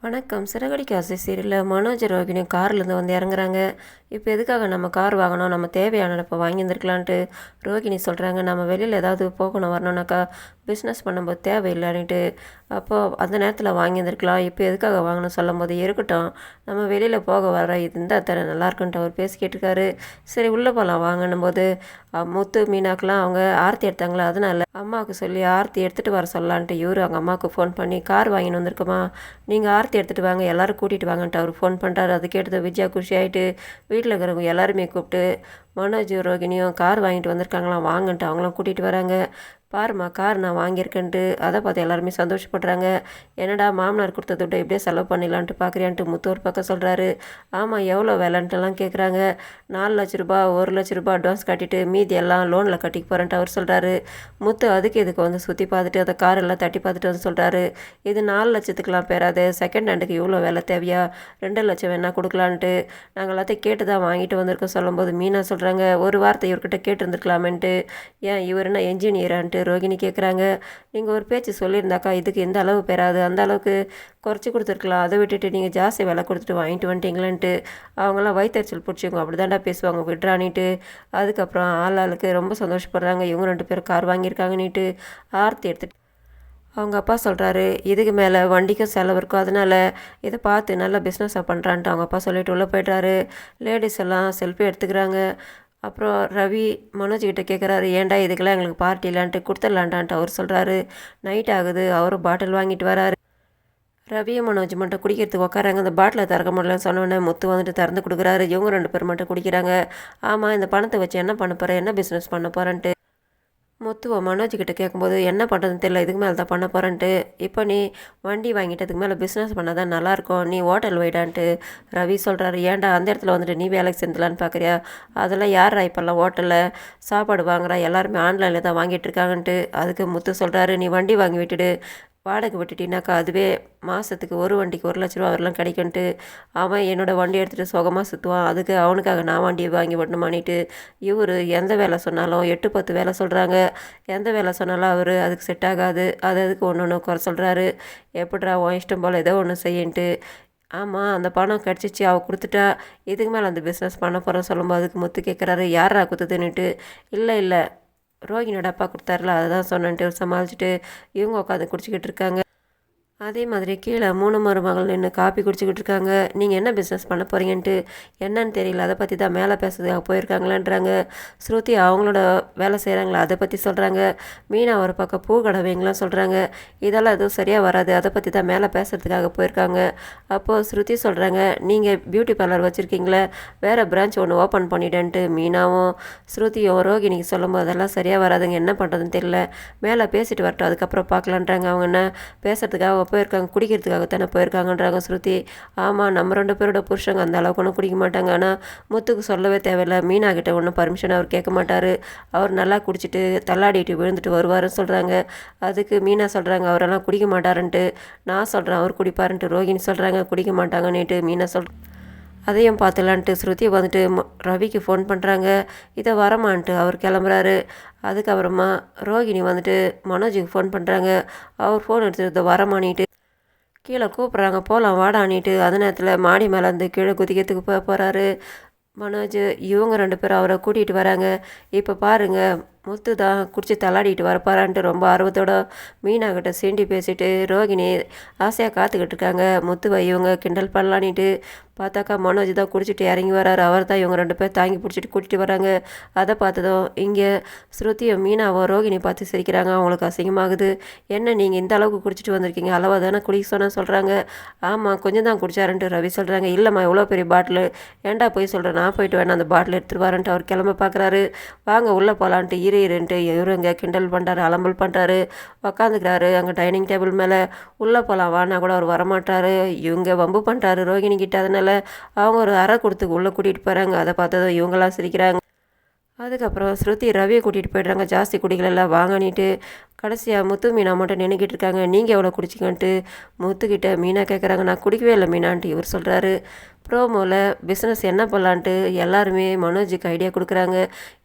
வணக்கம். சிறகடிக்க ஆசை சீரியலில் மனோஜ் ரோகிணி கார்லேருந்து வந்து இறங்குறாங்க. இப்போ எதுக்காக நம்ம கார் வாங்கணும், நம்ம தேவையான இப்போ வாங்கியிருந்துருக்கலான்ட்டு ரோகிணி சொல்கிறாங்க. நம்ம வெளியில் ஏதாவது போகணும் வரணும்னாக்கா பிஸ்னஸ் பண்ணும்போது தேவையில்லைன்ட்டு, அப்போது அந்த நேரத்தில் வாங்கியிருந்துருக்கலாம், இப்போ எதுக்காக வாங்கணும் சொல்லும்போது இருக்கட்டும், நம்ம வெளியில் போக வர இது இருந்தால் தானே நல்லாயிருக்குன்ட்டு அவர் பேசிக்கிட்டு இருக்காரு. சரி உள்ளே போகலாம் வாங்கணும் போது முத்து மீனாக்கெலாம் அவங்க ஆர்த்தி எடுத்தாங்களா, அதனால அம்மாவுக்கு சொல்லி ஆர்த்தி எடுத்துகிட்டு வர சொல்லலான்ட்டு இவர் அவங்க அம்மாவுக்கு ஃபோன் பண்ணி கார் வாங்கின்னு வந்திருக்கோமா, நீங்கள் ஆர்த்தி எடுத்துகிட்டு வாங்க, எல்லோரும் கூட்டிகிட்டு வாங்கன்ட்டு அவர் ஃபோன் பண்ணுறாரு. அது கேட்டது விஜயா குஷி ஆகிட்டு வீட்டில் இருக்கிறவங்க எல்லாருமே கூப்பிட்டு மனோஜ் ரோகிணியும் கார் வாங்கிட்டு வந்திருக்காங்களாம் வாங்கன்ட்டு அவங்களாம் கூட்டிகிட்டு வராங்க. பாருமா கார் நான் வாங்கியிருக்கேன்ட்டு அதை பார்த்து எல்லாருமே சந்தோஷப்படுறாங்க. என்னடா மாமனார் கொடுத்தது விட இப்படியே செலவு பண்ணிடலான்ட்டு பார்க்குறியான்ட்டு முத்து ஒரு பக்கம் சொல்கிறாரு. ஆமாம் எவ்வளோ வேலைன்ட்டுலாம் கேட்குறாங்க. 4 லட்ச ரூபா 1 லட்ச ரூபா அட்வான்ஸ் கட்டிட்டு மீதி எல்லாம் லோனில் கட்டிக்கு போகிறேன்ட்டு அவர் சொல்கிறாரு. முத்து அதுக்கு இதுக்கு வந்து சுற்றி பார்த்துட்டு அந்த கார் எல்லாம் தட்டி பார்த்துட்டு வந்து சொல்கிறாரு. இது 4 லட்சத்துக்கெலாம் பேராது, செகண்ட் ஹேண்டுக்கு இவ்வளோ வேலை தேவையா, 2 லட்சம் வேணால் கொடுக்கலான்ட்டு நாங்கள் எல்லாத்தையும் கேட்டு தான் வாங்கிட்டு வந்திருக்கோம் சொல்லும்போது மீனா சொல்கிறாங்க, ஒரு வார்த்தை இவர்கிட்ட கேட்டுருந்துருக்கலாமேன்ட்டு, ஏன் இவர் என்ன என்ஜினியரான்ட்டு ரோகிணி கேட்குறாங்க. நீங்கள் ஒரு பேச்சு சொல்லியிருந்தாக்கா இதுக்கு எந்த அளவு பெறாது, அந்த அளவுக்கு குறைச்சி கொடுத்துருக்கலாம், அதை விட்டுட்டு நீங்கள் ஜாஸ்தி விலை கொடுத்துட்டு வாங்கிட்டு வந்துட்டீங்களேன்ட்டு அவங்களாம் வயிற்றுச்சல் பிடிச்சிங்க, அப்படி தாண்டா பேசுவாங்க விட்றானிட்டு. அதுக்கப்புறம் ஆளுக்கு ரொம்ப சந்தோஷப்படுறாங்க. இவங்க 2 பேரும் கார் வாங்கியிருக்காங்கன்னுட்டு ஆர்த்தி எடுத்துட்டு அவங்க அப்பா சொல்கிறாரு, இதுக்கு மேலே வண்டிக்கும் செலவு இருக்கும், அதனால் இதை பார்த்து நல்லா பிஸ்னஸாக பண்ணுறான்ட்டு அவங்க அப்பா சொல்லிட்டு உள்ளே போய்ட்றாரு. லேடிஸ் எல்லாம் செல்ஃபி எடுத்துக்கிறாங்க. அப்புறம் ரவி மனோஜ்கிட்ட கேட்குறாரு, ஏன்டா இதுக்கெல்லாம் எங்களுக்கு பார்ட்டி இல்லான்ட்டு கொடுத்துடலான்டான்ட்டு அவர் சொல்கிறாரு. நைட் ஆகுது, அவரும் பாட்டில் வாங்கிட்டு வராரு. ரவியும் மனோஜ் மட்டும் குடிக்கிறதுக்கு உட்காராங்க. அந்த பாட்டிலை திறக்க முடியலன்னு சொன்னோன்னே முத்து வந்துட்டு திறந்து கொடுக்குறாரு. இவங்க 2 பேர் மட்டும் குடிக்கிறாங்க. ஆமாம் இந்த பணத்தை வச்சு என்ன பண்ண போகிறேன், என்ன பிஸ்னஸ் பண்ண போகிறேன்ட்டு முத்துவை மனோஜ்கிட்ட கேட்கும்போது என்ன பண்ணுறதுன்னு தெரியல, இதுக்கு மேலே தான் பண்ண போகிறேன்ட்டு, இப்போ நீ வண்டி வாங்கிட்டதுக்கு மேலே பிஸ்னஸ் பண்ணால் தான் நல்லாயிருக்கும், நீ ஹோட்டல் வைடான்ட்டு ரவி சொல்கிறாரு. ஏன்டா அந்த இடத்துல வந்துட்டு நீ வேலைக்கு சேர்ந்துலான்னு பார்க்குறியா, அதெல்லாம் யாரா இப்போல்லாம் ஹோட்டலில் சாப்பாடு வாங்குறா, எல்லாருமே ஆன்லைனில் தான் வாங்கிட்டு இருக்காங்கன்ட்டு. அதுக்கு முத்து சொல்கிறாரு, நீ வண்டி வாங்கி விட்டுடு, வாடகை விட்டுட்டினாக்கா அதுவே மாதத்துக்கு ஒரு வண்டிக்கு 1 லட்ச ரூபா வரலாம் கிடைக்குன்ட்டு. அவன் என்னோடய வண்டி எடுத்துகிட்டு சுகமாக சுற்றுவான், அதுக்கு அவனுக்காக நான் வண்டியை வாங்கி விடணுமானிட்டு இவர் எந்த வேலை சொன்னாலும் 8 10 வேலை சொல்கிறாங்க. எந்த வேலை சொன்னாலும் அவர் அதுக்கு செட் ஆகாது, அதுக்கு ஒன்று ஒன்று குறை சொல்கிறாரு. எப்படிரா உன் இஷ்டம் போல் ஏதோ ஒன்று செய்யின்ட்டு. ஆமாம் அந்த பணம் கிடச்சிச்சு, அவள் கொடுத்துட்டா, இதுக்கு மேலே அந்த பிஸ்னஸ் பண்ண போகிறேன்னு சொல்லும்போது அதுக்கு முத்து கேட்குறாரு, யாரா கொடுத்ததுன்னுட்டு. இல்லை ரோகிணியோட அப்பா கொடுத்தாருல அதுதான் சொன்னேன்ட்டு சமாளிச்சுட்டு இவங்க உட்காந்து குடிச்சிக்கிட்டு இருக்காங்க. அதே மாதிரி கீழே 3 மருமகள் நின்று காப்பி குடிச்சிக்கிட்டு இருக்காங்க. நீங்கள் என்ன பிஸ்னஸ் பண்ண போகிறீங்கன்ட்டு என்னன்னு தெரியல, அதை பற்றி தான் மேலே பேசுறதுக்காக போயிருக்காங்களான்றாங்க. ஸ்ருதி அவங்களோட வேலை செய்கிறாங்களா அதை பற்றி சொல்கிறாங்க. மீனா ஒரு பக்கம் பூ கடை வைங்களாம் சொல்கிறாங்க. இதெல்லாம் எதுவும் சரியாக வராது, அதை பற்றி தான் மேலே பேசுகிறதுக்காக போயிருக்காங்க. அப்போது ஸ்ருதி சொல்கிறாங்க, நீங்கள் பியூட்டி பார்லர் வச்சுருக்கீங்களே, வேறு பிரான்ச் ஒன்று ஓப்பன் பண்ணிட்டேன்ட்டு மீனாவும் ஸ்ருதியும் ரோகிணிக்கு சொல்லும்போது அதெல்லாம் சரியாக வராதுங்க, என்ன பண்ணுறதுன்னு தெரியல, மேலே பேசிட்டு வரட்டும் அதுக்கப்புறம் பார்க்கலான்றாங்க. அவங்க என்ன பேசுகிறதுக்காக போயிருக்காங்க, குடிக்கிறதுக்காக தானே போயிருக்காங்கன்றாங்க ஸ்ருதி. ஆமாம் நம்ம 2 பேரோட புருஷங்க அந்த அளவுக்கு ஒன்றும் குடிக்க மாட்டாங்க, ஆனால் முத்துக்கு சொல்லவே தேவையில்லை, மீனா கிட்ட ஒன்றும் பர்மிஷன் அவர் கேட்க மாட்டார், அவர் நல்லா குடிச்சிட்டு தள்ளாடிட்டு விழுந்துட்டு வருவாருன்னு சொல்கிறாங்க. அதுக்கு மீனா சொல்கிறாங்க, அவரெல்லாம் குடிக்க மாட்டாருன்ட்டு. நான் சொல்கிறேன் அவர் குடிப்பாருன்ட்டு ரோகிணி சொல்கிறாங்க, குடிக்க மாட்டாங்கன்னுட்டு மீனா அதையும் பார்த்துலான்ட்டு ஸ்ருதி வந்துட்டு ரவிக்கு ஃபோன் பண்ணுறாங்க. இதை வரமான்ட்டு அவர் கிளம்புறாரு. அதுக்கப்புறமா ரோகிணி வந்துட்டு மனோஜுக்கு ஃபோன் பண்ணுறாங்க. அவர் ஃபோன் எடுத்துகிட்டு வரமானிட்டு கீழே கூப்பிட்றாங்க, போகலாம் வாடானிட்டு. அந்த நேரத்தில் மாடி மேலே இருந்து கீழே குதிக்கிறதுக்கு போகிறாரு மனோஜ். இவங்க 2 பேரும் அவரை கூட்டிகிட்டு வராங்க. இப்போ பாருங்கள் முத்து தான் குடிச்சு தள்ளாடிட்டு வரப்பாரான்ட்டு ரொம்ப ஆர்வத்தோட மீனாக்கிட்ட சீண்டி பேசிட்டு ரோகிணி ஆசையாக காத்துக்கிட்டு இருக்காங்க. முத்துவை இவங்க கிண்டல் பண்ணலான்ட்டு பார்த்தாக்கா மனோஜ் தான் குடிச்சிட்டு இறங்கி வராரு. அவர் தான் இவங்க 2 பேர் தாங்கி பிடிச்சிட்டு கூட்டிகிட்டு வராங்க. அதை பார்த்ததும் இங்கே ஸ்ருதியும் மீனாவும் ரோகிணி பார்த்து சிரிக்கிறாங்க. அவங்களுக்கு அசிங்கமாகுது. என்ன நீங்கள் இந்த அளவுக்கு குடிச்சிட்டு வந்திருக்கீங்க, அளவாக தானே குடிக்க சொன்னால் சொல்கிறாங்க. ஆமாம் கொஞ்சம் தான் குடிச்சாருன்ட்டு ரவி சொல்கிறாங்க. இல்லைம்மா இவ்வளோ பெரிய பாட்டில் ஏன்டா போய் சொல்கிறேன், நான் போயிட்டு வேணா அந்த பாட்டில் எடுத்துகிட்டு வரேன்ட்டு அவர் கிளம்ப பார்க்குறாரு. வாங்க உள்ளே போகலான்ட்டு இருன்ட்டு இவருங்க கிண்டல் பண்ணுறாரு, அலம்பல் பண்ணுறாரு, உக்காந்துக்கிறாரு அங்கே டைனிங் டேபிள் மேலே. உள்ளே போகலாம் வானா கூட அவர் வரமாட்டாரு. இவங்க வம்பு பண்ணுறாரு ரோகிணி கிட்ட, அதனால் அவங்க ஒரு அறை கொடுத்துக்கு உள்ளே கூட்டிகிட்டு போகிறாங்க. அதை பார்த்ததும் இவங்களாம் சிரிக்கிறாங்க. அதுக்கப்புறம் ஸ்ருதி ரவியை கூட்டிகிட்டு போய்ட்றாங்க. ஜாஸ்தி குடிகளெல்லாம் வாங்கினிட்டு கடைசியாக முத்து மீனா மட்டும் நினைக்கிட்டு இருக்காங்க. நீங்கள் எவ்வளோ குடிச்சிங்கன்ட்டு முத்துக்கிட்ட மீனா கேட்குறாங்க. நான் குடிக்கவே இல்லை மீனான்ட்டு இவர் சொல்கிறாரு. ப்ரோமோவில் பிஸ்னஸ் என்ன பண்ணலான்ட்டு எல்லாருமே மனோஜுக்கு ஐடியா கொடுக்குறாங்க.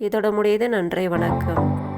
இதோட முடியுது. நன்றி, வணக்கம்.